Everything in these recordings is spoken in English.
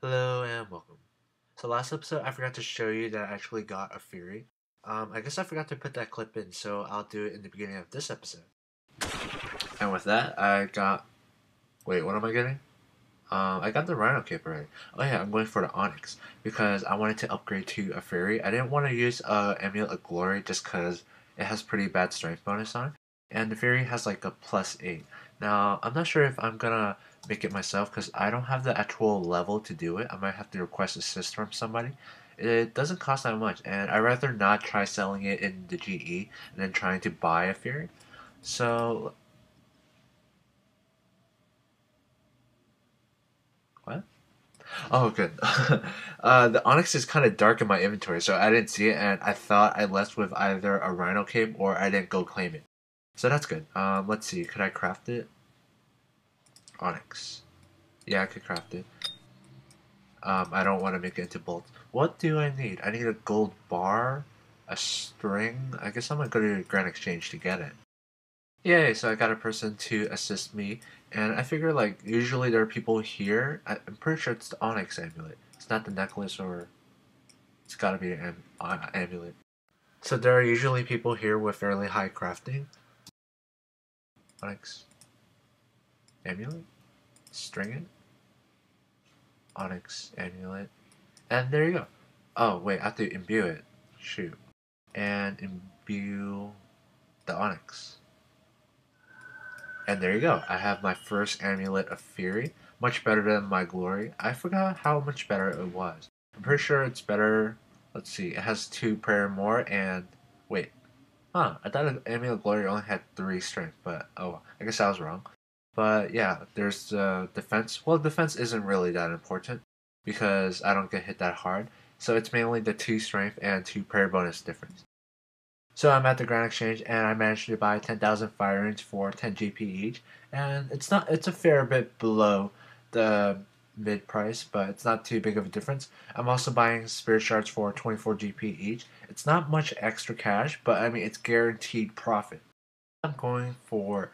Hello and welcome. So last episode I forgot to show you that I actually got a Fury. I guess I forgot to put that clip in, so I'll do it in the beginning of this episode. And with that, I got... Wait, what am I getting? I got the Rhino Cape already. Oh yeah, I'm going for the Onyx, because I wanted to upgrade to a Fury. I didn't want to use Amulet of Glory just because it has pretty bad strength bonus on it. And the Fury has like a +8. Now, I'm not sure if I'm gonna make it myself because I don't have the actual level to do it. I might have to request assist from somebody. It doesn't cost that much, and I'd rather not try selling it in the GE and then trying to buy a Fury. So, what? Oh, good. The Onyx is kind of dark in my inventory, so I didn't see it, and I thought I left with either a Rhino Cape or I didn't go claim it. So that's good. Let's see. Could I craft it? Onyx. Yeah, I could craft it. I don't want to make it into bolts. What do I need? I need a gold bar, a string. I guess I'm gonna go to the Grand Exchange to get it. Yay, so I got a person to assist me, and I figure like usually there are people here. I'm pretty sure it's the Onyx amulet. It's not the necklace, or it's gotta be an amulet. So there are usually people here with fairly high crafting. Onyx amulet? String it? Onyx amulet. And there you go. Oh wait, I have to imbue it. Shoot. And imbue the Onyx. And there you go. I have my first amulet of Fury. Much better than my Glory. I forgot how much better it was. I'm pretty sure it's better. Let's see. It has 2 prayer more and... Wait. Huh. I thought amulet of Glory only had 3 strength. But oh, I guess I was wrong. But yeah, there's defense. Well, defense isn't really that important because I don't get hit that hard. So it's mainly the 2 strength and 2 prayer bonus difference. So I'm at the Grand Exchange and I managed to buy 10,000 fire rings for 10 GP each. And it's a fair bit below the mid price, but it's not too big of a difference. I'm also buying spirit shards for 24 GP each. It's not much extra cash, but I mean, it's guaranteed profit. I'm going for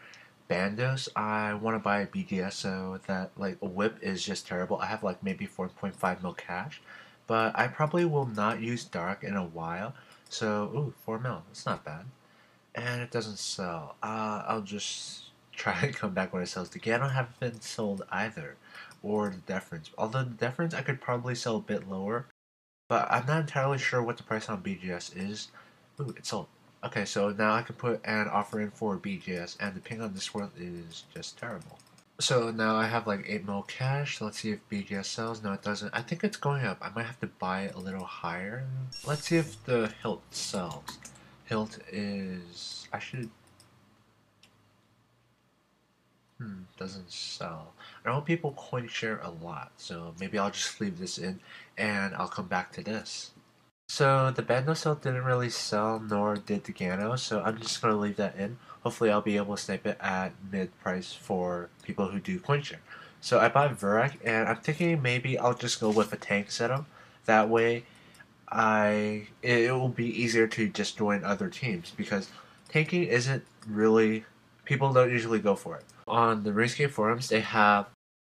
Bandos. I want to buy a BGS so that like a whip is just terrible. I have like maybe 4.5 mil cash, but I probably will not use dark in a while. So ooh, 4 mil. It's not bad, and it doesn't sell. I'll just try and come back when it sells. The Ganon haven't been sold either, or the Deference. Although the Deference I could probably sell a bit lower, but I'm not entirely sure what the price on BGS is. Ooh, it sold. Okay, so now I can put an offer in for BGS, and the ping on this world is just terrible. So now I have like 8 mil cash. Let's see if BGS sells. No, it doesn't. I think it's going up. I might have to buy it a little higher. Let's see if the hilt sells. Hilt is... I should... doesn't sell. I know people coin share a lot, so maybe I'll just leave this in, and I'll come back to this. So the Bandos hilt didn't really sell, nor did the Dagannoth, so I'm just going to leave that in. Hopefully I'll be able to snipe it at mid price for people who do coin share. So I bought Vurak, and I'm thinking maybe I'll just go with a tank setup. That way it will be easier to just join other teams, because tanking isn't really... People don't usually go for it. On the Runescape forums, they have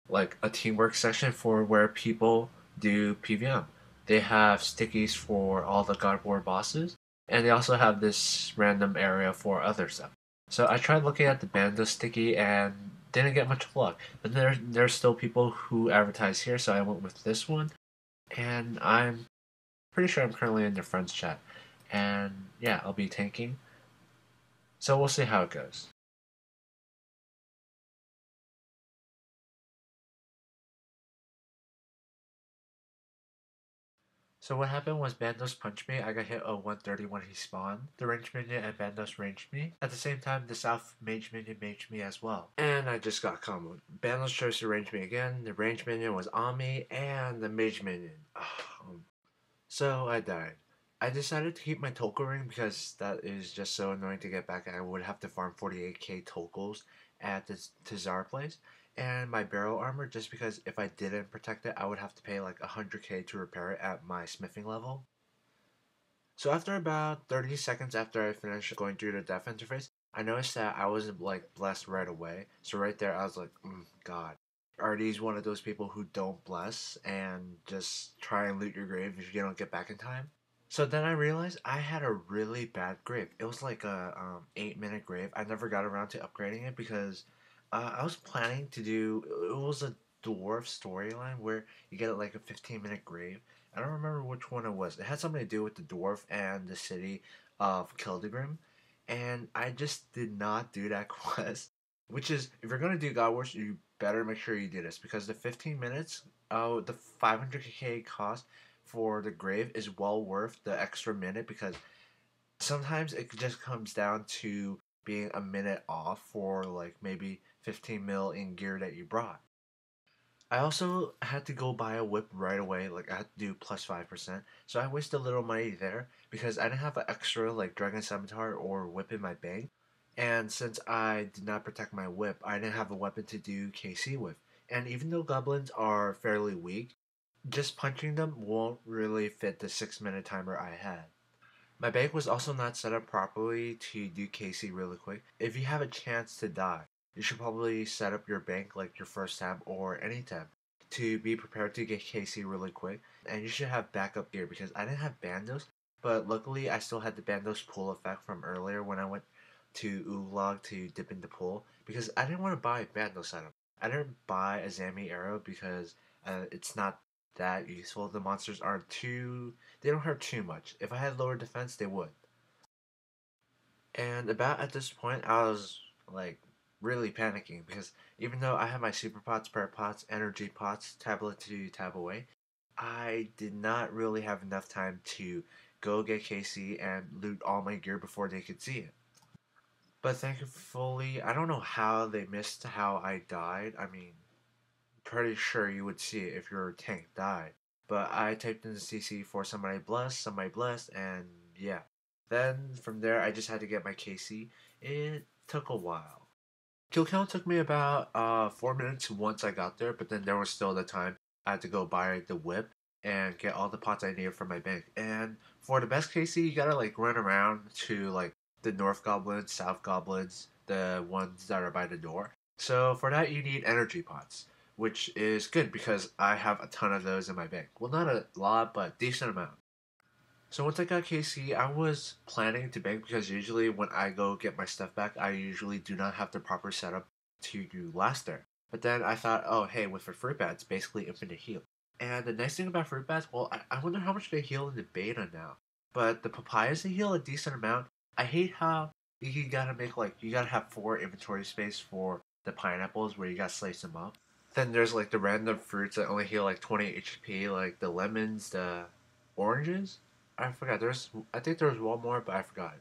like a teamwork section for where people do PVM. They have stickies for all the God War bosses, and they also have this random area for other stuff. So I tried looking at the Bandos sticky and didn't get much luck. But there's still people who advertise here, so I went with this one. And I'm pretty sure I'm currently in their friends chat. And yeah, I'll be tanking. So we'll see how it goes. So what happened was Bandos punched me. I got hit a 130 when he spawned. The range minion and Bandos ranged me. At the same time, the south mage minion maged me as well. And I just got comboed. Bandos chose to range me again. The range minion was on me, and the mage minion. So I died. I decided to keep my Tolkien ring because that is just so annoying to get back. I would have to farm 48k Tolkos at the Tazar place. And my barrel armor, just because if I didn't protect it, I would have to pay like 100k to repair it at my smithing level. So after about 30 seconds after I finished going through the death interface, I noticed that I wasn't like blessed right away. So right there I was like, God. Are these one of those people who don't bless and just try and loot your grave if you don't get back in time? So then I realized I had a really bad grave. It was like a 8-minute grave. I never got around to upgrading it because I was planning to do. It was a dwarf storyline where you get like a 15-minute grave. I don't remember which one it was. It had something to do with the dwarf and the city of Kildegrim, and I just did not do that quest. Which is, if you're gonna do God Wars, you better make sure you do this because the 15 minutes, the 500k cost for the grave is well worth the extra minute because sometimes it just comes down to being a minute off for like maybe 15 mil in gear that you brought. I also had to go buy a whip right away, like I had to do plus 5%, so I wasted a little money there because I didn't have an extra like Dragon Scimitar or whip in my bank, and since I did not protect my whip, I didn't have a weapon to do KC with. And even though goblins are fairly weak, just punching them won't really fit the 6-minute timer I had. My bank was also not set up properly to do KC really quick. If you have a chance to die, you should probably set up your bank like your first tab or any tab to be prepared to get KC really quick. And you should have backup gear because I didn't have Bandos, but luckily I still had the Bandos pool effect from earlier when I went to Oolog to dip in the pool because I didn't want to buy Bandos setup. I didn't buy a Zami arrow because it's not that useful. The monsters aren't too. They don't hurt too much. If I had lower defense, they would. And about at this point, I was like really panicking because even though I had my super pots, prayer pots, energy pots, tablet to tab away, I did not really have enough time to go get KC and loot all my gear before they could see it. But thankfully, I don't know how they missed how I died. I mean, pretty sure you would see it if your tank died. But I typed in the CC for somebody blessed, and yeah. Then from there, I just had to get my KC. It took a while. Kill count took me about 4 minutes once I got there, but then there was still the time I had to go buy the whip and get all the pots I needed from my bank. And for the best KC, you gotta like run around to like the North Goblins, South Goblins, the ones that are by the door. So for that, you need energy pots, which is good because I have a ton of those in my bank. Well, not a lot, but decent amount. So once I got KC, I was planning to bank because usually when I go get my stuff back, I usually do not have the proper setup to do last there. But then I thought, oh hey, with the fruit bats, basically infinite heal. And the nice thing about fruit bats, well, I wonder how much they heal in the beta now. But the papayas, they heal a decent amount. I hate how you gotta make like, you gotta have 4 inventory space for the pineapples where you gotta slice them up. Then there's like the random fruits that only heal like 20 HP, like the lemons, the oranges. I forgot. I think there was one more, but I forgot.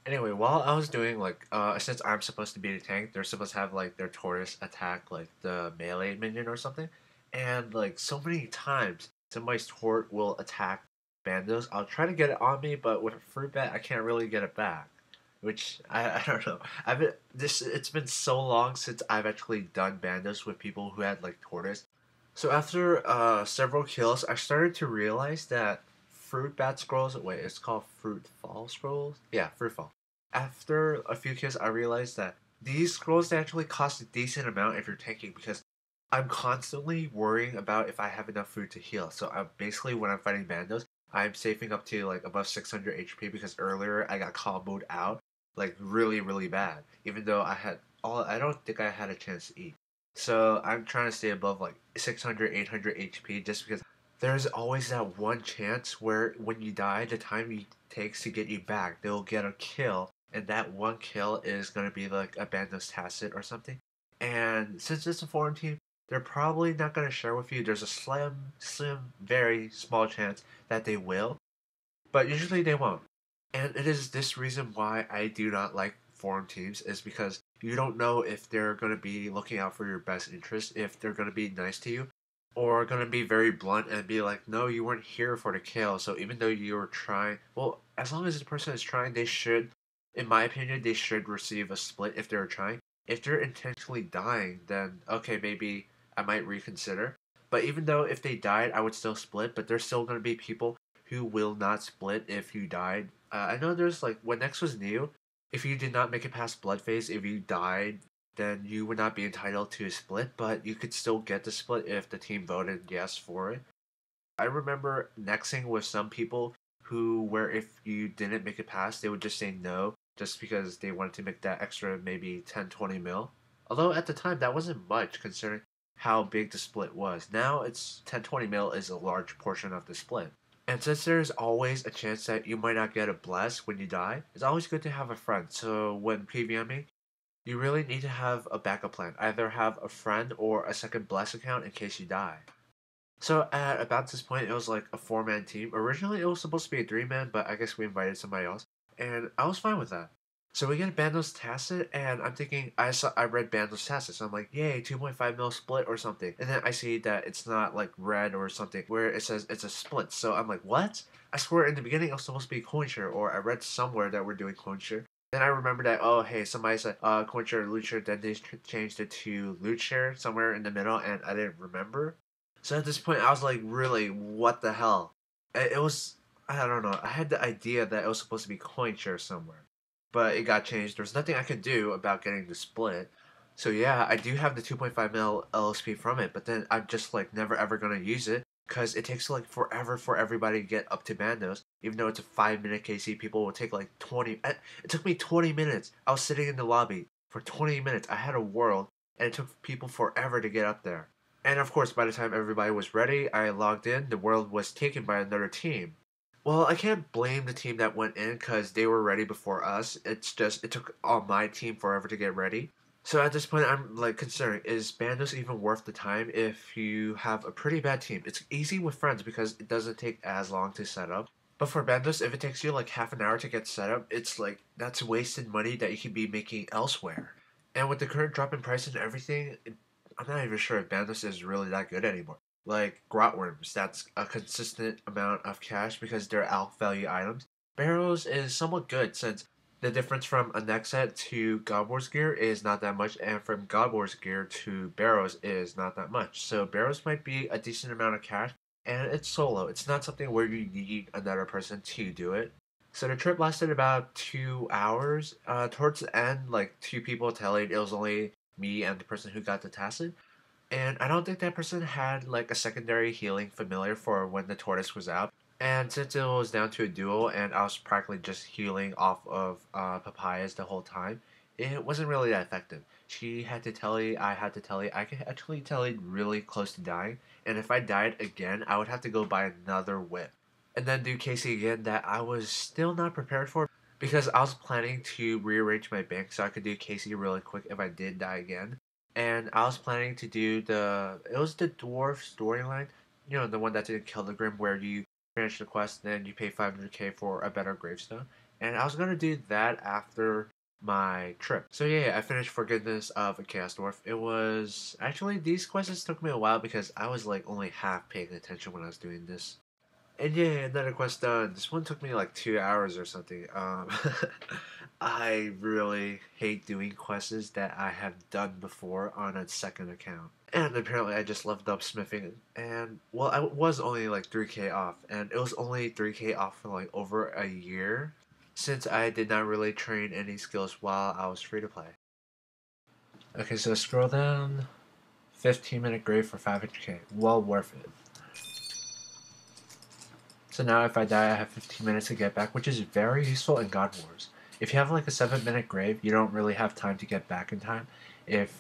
Anyway, while I was doing like, since I'm supposed to be the tank, they're supposed to have like their tortoise attack like the melee minion or something, and like so many times somebody's tort will attack Bandos. I'll try to get it on me, but with a fruit bat, I can't really get it back. Which I don't know. I've been this. It's been so long since I've actually done Bandos with people who had like tortoise. So after several kills, I started to realize that fruit bat scrolls. Wait, it's called fruit fall scrolls. Yeah, fruit fall. After a few kills, I realized that these scrolls actually cost a decent amount if you're tanking because I'm constantly worrying about if I have enough food to heal. So I'm basically when I'm fighting bandos, I'm saving up to like above 600 HP because earlier I got comboed out like really bad. Even though I don't think I had a chance to eat. So I'm trying to stay above like 600, 800 HP just because there's always that one chance where when you die, the time it takes to get you back, they'll get a kill, and that one kill is gonna be like a Bandos Tacit or something. And since it's a foreign team, they're probably not gonna share with you. There's a slim, very small chance that they will, but usually they won't. And it is this reason why I do not like foreign teams is because you don't know if they're going to be looking out for your best interest, if they're going to be nice to you, or going to be very blunt and be like, no, you weren't here for the kill. So even though you were trying, well, as long as the person is trying, they should, in my opinion, they should receive a split if they're trying. If they're intentionally dying, then okay, maybe I might reconsider. But even though if they died, I would still split, but there's still going to be people who will not split if you died. I know there's like, when X was new, if you did not make it past blood phase, if you died then you would not be entitled to a split, but you could still get the split if the team voted yes for it. I remember nexting with some people who, where if you didn't make it past, they would just say no, just because they wanted to make that extra maybe 10, 20 mil. Although at the time that wasn't much considering how big the split was. Now it's 10, 20 mil is a large portion of the split. And since there's always a chance that you might not get a bless when you die, it's always good to have a friend. So when PVMing, you really need to have a backup plan. Either have a friend or a second bless account in case you die. So at about this point, it was like a four-man team. Originally, it was supposed to be a three-man, but I guess we invited somebody else, and I was fine with that. So we get Bandos Tacit, and I'm thinking I read Bandos Tacit, so I'm like, yay, 2.5 mil split or something. And then I see that it's not like red or something where it says it's a split. So I'm like, what? I swear in the beginning it was supposed to be coin share, or I read somewhere that we're doing coin share. Then I remember that, oh hey, somebody said coin share or loot share, then they changed it to loot share somewhere in the middle, and I didn't remember. So at this point, I was like, really, what the hell? It was, I don't know. I had the idea that it was supposed to be coin share somewhere, but it got changed. There's nothing I could do about getting the split. So yeah, I do have the 2.5 mil LSP from it, but then I'm just like never ever gonna use it because it takes like forever for everybody to get up to Bandos. Even though it's a 5 minute KC, people will take like 20. It took me 20 minutes. I was sitting in the lobby for 20 minutes. I had a world, and it took people forever to get up there. And of course, by the time everybody was ready, I logged in, the world was taken by another team. Well, I can't blame the team that went in because they were ready before us. It's just, it took all my team forever to get ready. So at this point, I'm like considering, is Bandos even worth the time if you have a pretty bad team? It's easy with friends because it doesn't take as long to set up. But for Bandos, if it takes you like half an hour to get set up, it's like, that's wasted money that you could be making elsewhere. And with the current drop in price and everything, I'm not even sure if Bandos is really that good anymore. Like Grotworms, that's a consistent amount of cash because they're alpha value items. Barrows is somewhat good since the difference from a neck set to God Wars gear is not that much, and from God Wars gear to Barrows is not that much. So Barrows might be a decent amount of cash, and it's solo. It's not something where you need another person to do it. So the trip lasted about 2 hours. Towards the end, like two people telling it was only me and the person who got the tacit. And I don't think that person had like a secondary healing familiar for when the tortoise was out. And since it was down to a duel and I was practically just healing off of papayas the whole time, it wasn't really that effective. She had to telly, I had to telly. I could actually telly really close to dying. And if I died again, I would have to go buy another whip. And then do Casey again that I was still not prepared for because I was planning to rearrange my bank so I could do Casey really quick if I did die again. And I was planning to do it was the dwarf storyline, you know, the one that didn't kill the Grim where you finish the quest and then you pay 500k for a better gravestone. And I was gonna do that after my trip. So yeah, I finished Forgiveness of a Chaos Dwarf. It was actually, these quests took me a while because I was like only half paying attention when I was doing this. And yeah, another quest done. This one took me like 2 hours or something. I really hate doing quests that I have done before on a second account. And apparently I just leveled up smithing. And, well, I was only like 3k off. And it was only 3k off for like over a year. Since I did not really train any skills while I was free to play. Okay, so scroll down. 15-minute grave for 500k. Well worth it. So now if I die, I have 15 minutes to get back, which is very useful in God Wars. If you have like a 7-minute grave, you don't really have time to get back in time,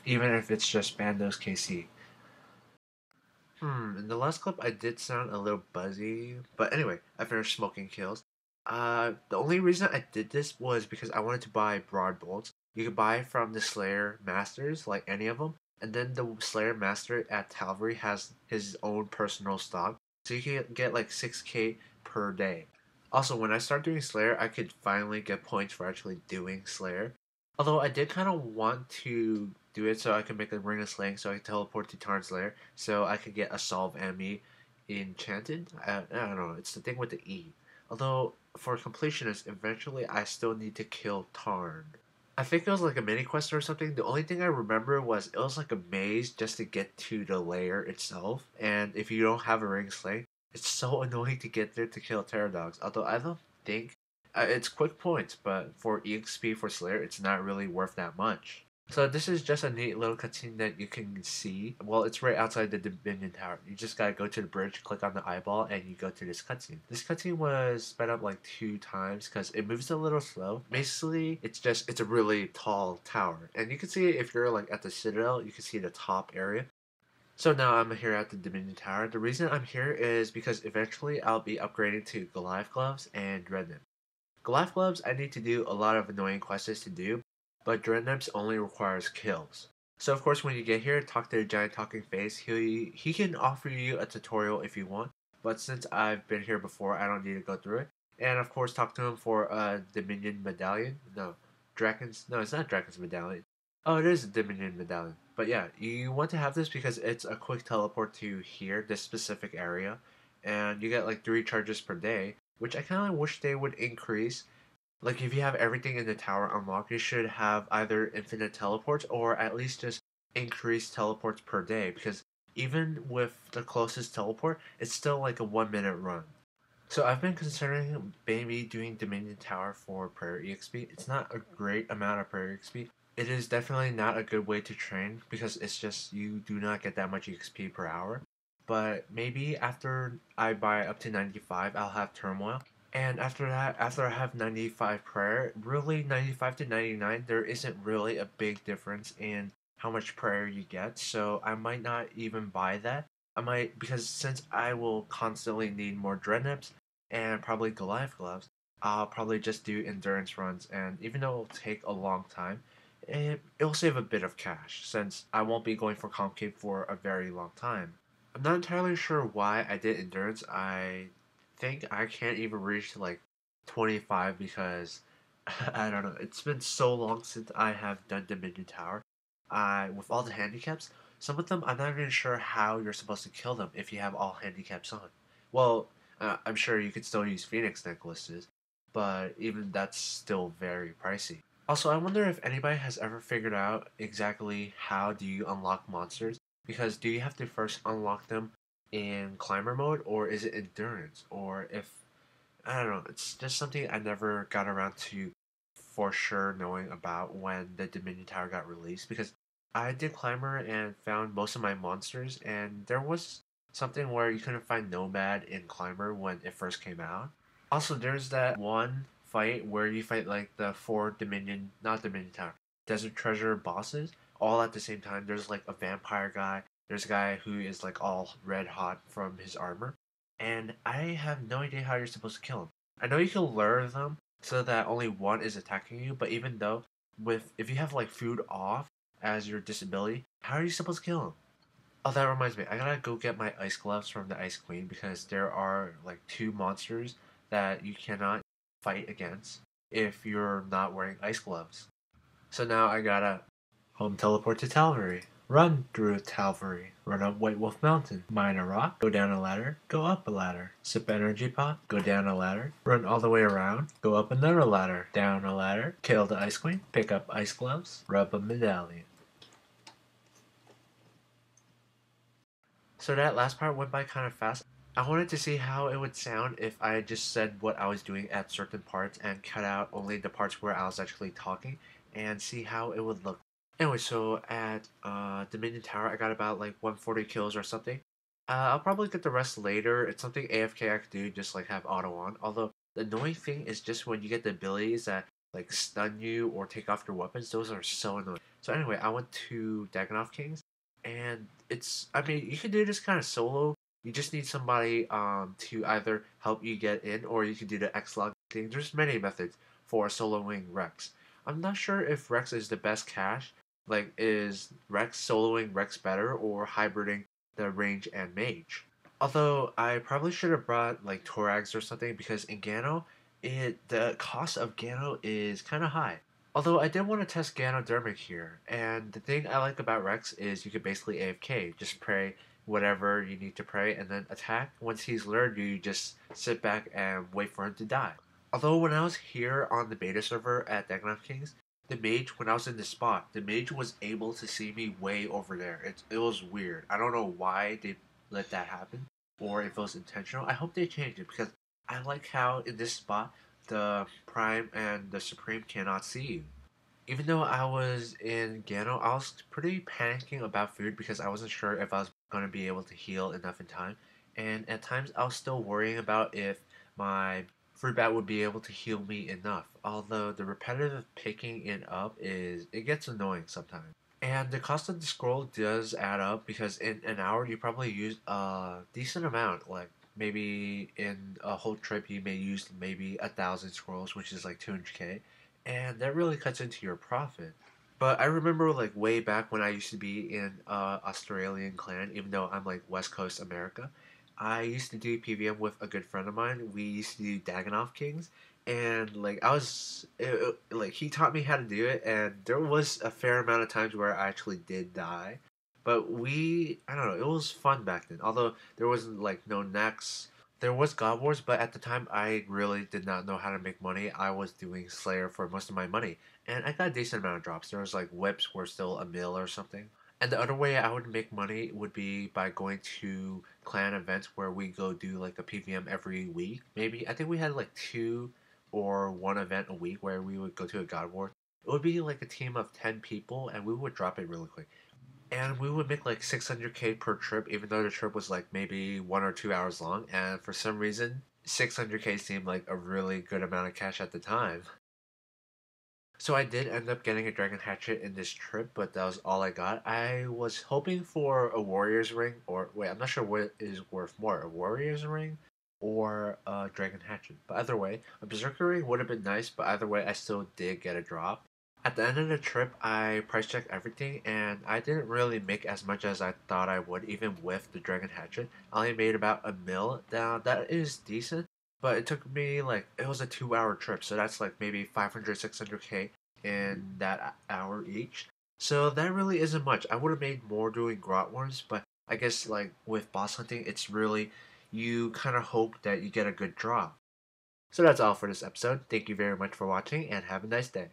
even if it's just Bandos KC. In the last clip I did sound a little buzzy, but anyway, I finished smoking kills. The only reason I did this was because I wanted to buy broad bolts. You could buy from the Slayer Masters, like any of them, and then the Slayer Master at Talvery has his own personal stock, so you can get like 6k per day. Also, when I start doing Slayer, I could finally get points for actually doing Slayer. Although I did kind of want to do it so I could make a Ring of Slaying so I could teleport to Tarn's Lair so I could get a Solve Ami enchanted. I don't know, it's the thing with the E. Although, for completionist, eventually I still need to kill Tarn. I think it was like a mini quest or something. The only thing I remember was it was like a maze just to get to the lair itself. And if you don't have a Ring Slaying, it's so annoying to get there to kill Pterodogs. Although I don't think it's quick points, but for EXP for Slayer, it's not really worth that much. So this is just a neat little cutscene that you can see. Well, it's right outside the Dominion Tower. You just gotta go to the bridge, click on the eyeball, and you go to this cutscene. This cutscene was sped up like 2 times because it moves a little slow. Basically, it's a really tall tower, and you can see if you're like at the Citadel, you can see the top area. So now I'm here at the Dominion Tower. The reason I'm here is because eventually I'll be upgrading to Goliath Gloves and Dreadnips. Goliath Gloves I need to do a lot of annoying quests to do, but Dreadnips only requires kills. So of course when you get here, talk to the giant talking face. He can offer you a tutorial if you want, but since I've been here before, I don't need to go through it. And of course talk to him for a Dominion Medallion. No, it's not Dragon's Medallion. Oh, it is a Dominion Medallion. But yeah, you want to have this because it's a quick teleport to here, this specific area, and you get like 3 charges per day, which I kind of wish they would increase. Like if you have everything in the tower unlocked, you should have either infinite teleports or at least just increased teleports per day, because even with the closest teleport, it's still like a 1 minute run. So I've been considering maybe doing Dominion Tower for prayer EXP. It's not a great amount of prayer EXP. It is definitely not a good way to train because it's just you do not get that much EXP per hour. But maybe after I buy up to 95, I'll have Turmoil. And after that, after I have 95 prayer, really 95 to 99, there isn't really a big difference in how much prayer you get. So I might not even buy that. I might, because since I will constantly need more Dreadnips and probably Goliath Gloves, I'll probably just do endurance runs. And even though it'll take a long time, it'll save a bit of cash since I won't be going for Concave for a very long time. I'm not entirely sure why I did endurance. I think I can't even reach to like 25 because I don't know. It's been so long since I have done Dominion Tower. With all the handicaps, some of them I'm not even sure how you're supposed to kill them if you have all handicaps on. Well, I'm sure you could still use Phoenix necklaces, but even that's still very pricey. Also, I wonder if anybody has ever figured out exactly how do you unlock monsters? Because do you have to first unlock them in climber mode, or is it endurance? Or if I don't know, it's just something I never got around to for sure knowing about when the Dominion Tower got released, because I did climber and found most of my monsters, and there was something where you couldn't find Nomad in climber when it first came out. Also, there's that one fight where you fight like the 4 Dominion, not Dominion Tower, Desert Treasure bosses all at the same time. There's like a vampire guy, there's a guy who is like all red hot from his armor, and I have no idea how you're supposed to kill him. I know you can lure them so that only one is attacking you, but even though with if you have like food off as your disability, how are you supposed to kill him? Oh, that reminds me. I gotta go get my ice gloves from the Ice Queen because there are like 2 monsters that you cannot fight against if you're not wearing ice gloves. So now I gotta home teleport to Talvery. Run through Talvery. Run up White Wolf Mountain. Mine a rock. Go down a ladder. Go up a ladder. Sip energy pot. Go down a ladder. Run all the way around. Go up another ladder. Down a ladder. Kill the Ice Queen. Pick up ice gloves. Rub a medallion. So that last part went by kind of fast. I wanted to see how it would sound if I just said what I was doing at certain parts and cut out only the parts where I was actually talking and see how it would look. Anyway, so at Dominion Tower, I got about like 140 kills or something. I'll probably get the rest later. It's something AFK I could do, just like have auto on. Although the annoying thing is just when you get the abilities that like stun you or take off your weapons, those are so annoying. So anyway, I went to Dagannoth Kings, and I mean, you can do this kind of solo. You just need somebody to either help you get in, or you can do the X-Log thing. There's many methods for soloing Rex. I'm not sure if Rex is the best cache. Like, is Rex soloing Rex better, or hybriding the range and mage? Although I probably should have brought like Torax or something because in Gano, the cost of Gano is kind of high. Although I did want to test Ganodermic here, and the thing I like about Rex is you can basically AFK, just pray whatever you need to pray and then attack. Once he's lured, you just sit back and wait for him to die. Although when I was here on the beta server at Dagannoth Kings, the mage, when I was in the spot, the mage was able to see me way over there. It was weird. I don't know why they let that happen, or if it was intentional. I hope they changed it because I like how in this spot the Prime and the Supreme cannot see you. Even though I was in Gano, I was pretty panicking about food because I wasn't sure if I was going to be able to heal enough in time. And at times I was still worrying about if my fruit bat would be able to heal me enough. Although the repetitive picking it up it gets annoying sometimes. And the cost of the scroll does add up because in an hour you probably use a decent amount. Like maybe in a whole trip you may use maybe 1,000 scrolls, which is like 200k, and that really cuts into your profit. But I remember like way back when I used to be in Australian clan, even though I'm like West Coast America, I used to do PVM with a good friend of mine. We used to do Dagannoth Kings, and like like he taught me how to do it, and there was a fair amount of times where I actually did die. But I don't know, it was fun back then. Although there wasn't like no necks, there was God Wars, but at the time I really did not know how to make money. I was doing Slayer for most of my money, and I got a decent amount of drops. There was like whips were still a mil or something. And the other way I would make money would be by going to clan events where we go do like a PVM every week. Maybe I think we had like two or one event a week where we would go to a God War. It would be like a team of 10 people and we would drop it really quick. And we would make like 600k per trip, even though the trip was like maybe 1 or 2 hours long. And for some reason, 600k seemed like a really good amount of cash at the time. So I did end up getting a Dragon Hatchet in this trip, but that was all I got. I was hoping for a Warrior's Ring, or wait, I'm not sure what is worth more, a Warrior's Ring or a Dragon Hatchet. But either way, a Berserker Ring would have been nice, but either way, I still did get a drop. At the end of the trip, I price checked everything, and I didn't really make as much as I thought I would, even with the Dragon Hatchet. I only made about a mil. Now, that is decent, but it took me like, it was a 2 hour trip, so that's like maybe 500, 600k in that hour each. So that really isn't much. I would have made more doing Grot Wars, but I guess like with boss hunting, it's really, you kind of hope that you get a good draw. So that's all for this episode. Thank you very much for watching, and have a nice day.